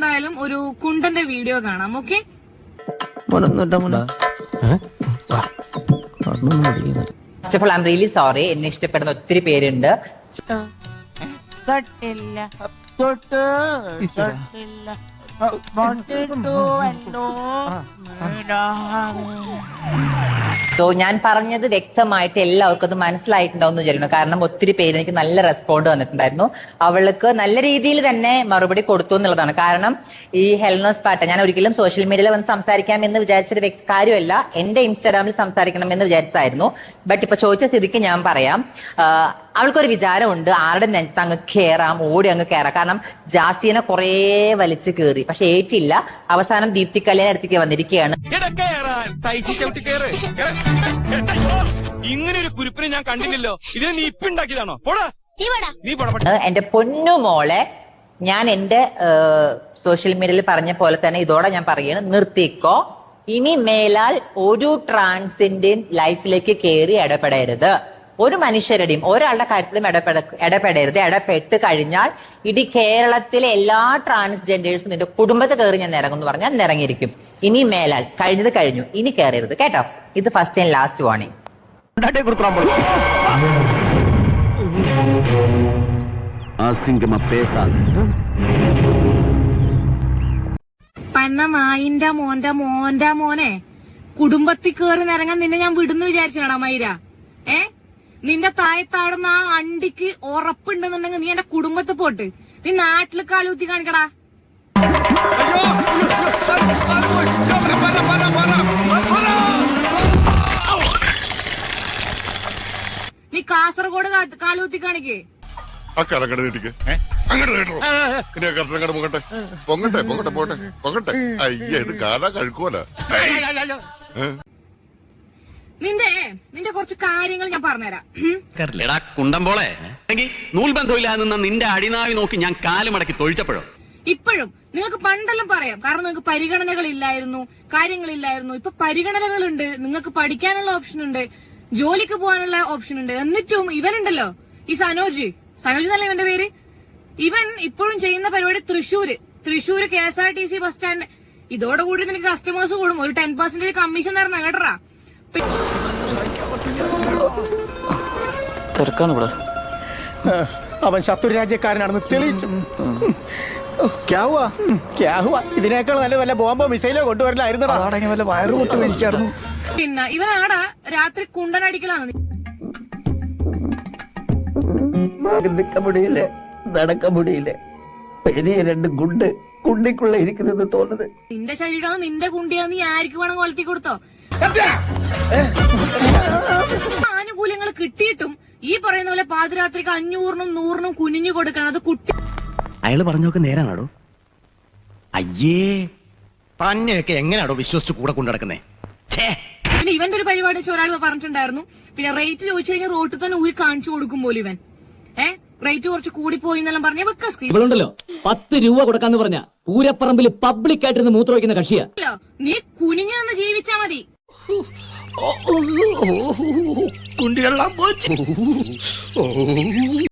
എന്തായാലും ഒരു കുണ്ടന്റെ വീഡിയോ കാണാം. Okay, first of all I am really sorry. എന്നെ ഇഷ്ടപ്പെടുന്ന ഒത്തിരി പേരുണ്ട്. സോ ഞാൻ പറഞ്ഞത് വ്യക്തമായിട്ട് എല്ലാവർക്കും അത് മനസ്സിലായിട്ടുണ്ടാവും വിചാരിക്കുന്നു. കാരണം ഒത്തിരി പേര് എനിക്ക് നല്ല റെസ്പോണ്ട് വന്നിട്ടുണ്ടായിരുന്നു. അവൾക്ക് നല്ല രീതിയിൽ തന്നെ മറുപടി കൊടുത്തു എന്നുള്ളതാണ്. കാരണം ഈ ഹെൽനസ് പാട്ട് ഞാൻ ഒരിക്കലും സോഷ്യൽ മീഡിയയിൽ വന്ന് സംസാരിക്കാം എന്ന് വിചാരിച്ചൊരു കാര്യമല്ല. എന്റെ ഇൻസ്റ്റാഗ്രാമിൽ സംസാരിക്കണം എന്ന് വിചാരിച്ചതായിരുന്നു. ബട്ട് ഇപ്പൊ ചോദിച്ച സ്ഥിതിക്ക് ഞാൻ പറയാം. അവൾക്കൊരു വിചാരമുണ്ട്, ആരുടെ നെഞ്ചത്ത് അങ്ങ് കയറാം, ഓടി അങ്ങ് കയറാം. കാരണം ജാസ്തിനെ കുറെ വലിച്ചു കയറി, പക്ഷെ ഏറ്റില്ല. അവസാനം ദീപ്തി കല്യാണ അടുത്തേക്ക് വന്നിരിക്കുകയാണ്. ഇങ്ങനെ ഒരു കുരിപ്പിനെ ഞാൻ കണ്ടില്ലല്ലോ. ഇതിനെ നീ ഇപ്പൊ ഉണ്ടാക്കിയതാണോ? എന്റെ പൊന്നു മോളെ, ഞാൻ എന്റെ സോഷ്യൽ മീഡിയയിൽ പറഞ്ഞ പോലെ തന്നെ ഇതോടെ ഞാൻ പറയുകയാണ്, നിർത്തിക്കോ. ഇനി മേലാൽ ഒരു ട്രാൻസിന്റെയും ലൈഫിലേക്ക് കയറി ഇടപെടരുത്. ഒരു മനുഷ്യരുടെയും ഒരാളുടെ കാര്യത്തിലും ഇടപെടരുത്. ഇടപെട്ട് കഴിഞ്ഞാൽ ഇടി കേരളത്തിലെ എല്ലാ ട്രാൻസ്ജെൻഡേഴ്സും നിന്റെ കുടുംബത്തെ കയറി ഞാൻ ഇറങ്ങുമെന്ന് പറഞ്ഞാൽ ഇറങ്ങിയിരിക്കും. ഇനി മേലാൽ കഴിഞ്ഞത് കഴിഞ്ഞു, ഇനി കയറരുത് കേട്ടോ. ഇത് ഫസ്റ്റ് ആൻഡ് ലാസ്റ്റ് വാർണിംഗ്. പന്ന നായിന്റെ മോന്റെ മോനെ കുടുംബത്തിൽ കയറി നിറങ്ങാൻ നിന്നെ ഞാൻ വിടുന്നു വിചാരിച്ചാടാ മൈര. നിന്റെ താഴത്താടുന്ന ആ അണ്ടിക്ക് ഉറപ്പുണ്ടെന്നുണ്ടെങ്കിൽ നീ എന്റെ കുടുംബത്തെ പോട്ട്. നീ നാട്ടിൽ കാലൂത്തി കാണിക്കടാ. നീ കാസർഗോഡ് കാലൂത്തി കാണിക്കേ. നിന്റെ കുറച്ച് കാര്യങ്ങൾ ഞാൻ പറഞ്ഞുതരാം. കുണ്ടമ്പോളെ നൂൽബന്ധമില്ല നിന്ന നിന്റെ അടിനാവി നോക്കി ഞാൻ കാലുമടക്കി തൊഴിച്ചപ്പോഴോ. ഇപ്പോഴും നിങ്ങൾക്ക് പണ്ടെല്ലാം പറയാം, കാരണം നിങ്ങൾക്ക് പരിഗണനകളില്ലായിരുന്നു, കാര്യങ്ങളില്ലായിരുന്നു. ഇപ്പൊ പരിഗണനകളുണ്ട്, നിങ്ങൾക്ക് പഠിക്കാനുള്ള ഓപ്ഷൻ ഉണ്ട്, ജോലിക്ക് പോകാനുള്ള ഓപ്ഷൻ ഉണ്ട്. എന്നിട്ടും ഇവനുണ്ടല്ലോ, ഈ സനോജ് എന്നല്ല ഇവന്റെ പേര്, ഇവൻ ഇപ്പോഴും ചെയ്യുന്ന പരിപാടി തൃശ്ശൂര് KSRTC ബസ് സ്റ്റാൻഡ്. ഇതോടുകൂടി നിനക്ക് കസ്റ്റമേഴ്സ് കൂടും. ഒരു 10% കമ്മീഷൻ തരണം കേട്ടറാ. അവൻ ശത്രു രാജ്യക്കാരനാണെന്ന് തെളിയിച്ചു. ഇതിനേക്കാൾ നല്ല വല്ല ബോംബോ മിസൈലോ കൊണ്ടുവരലായിരുന്നു. വല്ല വയറ് പൊട്ടി വലിച്ചായിരുന്നു. പിന്നെ ഇവനാടാ രാത്രി കുണ്ടനടിക്കലാണ്. നിൽക്ക മുടിയില്ല, നടക്ക മുടിയില്ല. പെരിയ രണ്ട് കുണ്ടിക്കുള്ള ഇരിക്കുന്നത് തോന്നുന്നത്. നിന്റെ ശരീരം നിന്റെ കുണ്ടിയാന്ന് നീ ആർക്ക് വേണം കൊലത്തി കൊടുത്തോ. ആനുകൂല്യങ്ങൾ കിട്ടിയിട്ടും ഈ പറയുന്ന പോലെ പാതിരാത്രിക്ക് 500-നും 100-നും കുനിഞ്ഞു കൊടുക്കണം. അത് കുട്ടി അയാള് പറഞ്ഞൊക്കെ നേരാണോ? അയ്യേ, തന്നെയൊക്കെ എങ്ങനെയാണോ വിശ്വസിച്ച് കൂടെ കൊണ്ടുനടക്കുന്നേ? പിന്നെ ഇവന്റെ ഒരു പരിപാടി വെച്ച് ഒരാൾ പറഞ്ഞിട്ടുണ്ടായിരുന്നു. പിന്നെ റേറ്റ് ചോദിച്ചു കഴിഞ്ഞാൽ റോട്ടിൽ തന്നെ ഊരി കാണിച്ചു കൊടുക്കും പോലും ഇവൻ. റേറ്റ് കുറച്ച് കൂടിപ്പോയി എന്നെല്ലാം പറഞ്ഞ ഇവളുണ്ടല്ലോ 10 രൂപ കൊടുക്കാന്ന് പറഞ്ഞ പൂരപ്പറമ്പിൽ പബ്ലിക് ആയിട്ടിരുന്ന് മൂത്രമൊഴിക്കുന്ന കക്ഷിയാ. നീ കുനിഞ്ഞു നിന്ന് ജീവിച്ചാ മതി. കുണ്ടികളാൻ പോച്ചു.